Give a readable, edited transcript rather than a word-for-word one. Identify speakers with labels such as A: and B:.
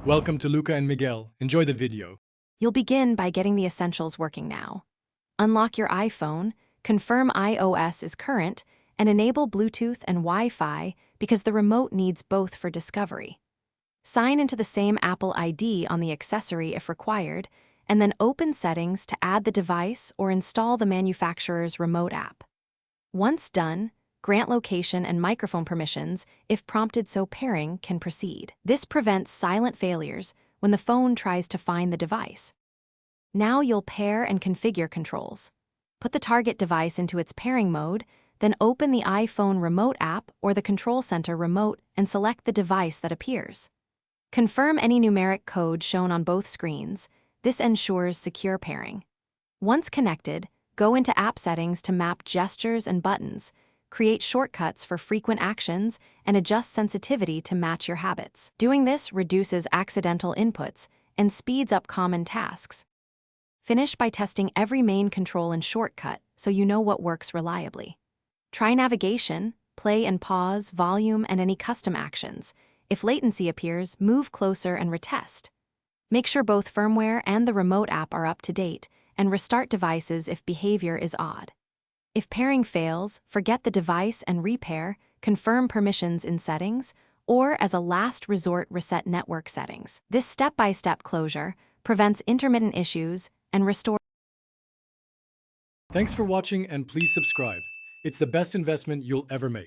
A: Welcome to Luca and Miguel. Enjoy the video.
B: You'll begin by getting the essentials working now. Unlock your iPhone, confirm iOS is current, and enable Bluetooth and Wi-Fi because the remote needs both for discovery. Sign into the same Apple ID on the accessory if required, and then open Settings to add the device or install the manufacturer's remote app. Once done, grant location and microphone permissions if prompted so pairing can proceed. This prevents silent failures when the phone tries to find the device. Now you'll pair and configure controls. Put the target device into its pairing mode, then open the iPhone remote app or the Control Center remote and select the device that appears. Confirm any numeric code shown on both screens. This ensures secure pairing. Once connected, go into App Settings to map gestures and buttons, create shortcuts for frequent actions, and adjust sensitivity to match your habits. Doing this reduces accidental inputs and speeds up common tasks. Finish by testing every main control and shortcut so you know what works reliably. Try navigation, play and pause, volume, and any custom actions. If latency appears, move closer and retest. Make sure both firmware and the remote app are up to date, and restart devices if behavior is odd. If pairing fails, forget the device and repair, confirm permissions in settings, or as a last resort reset network settings. This step-by-step closure prevents intermittent issues and restores.
A: Thanks for watching and please subscribe. It's the best investment you'll ever make.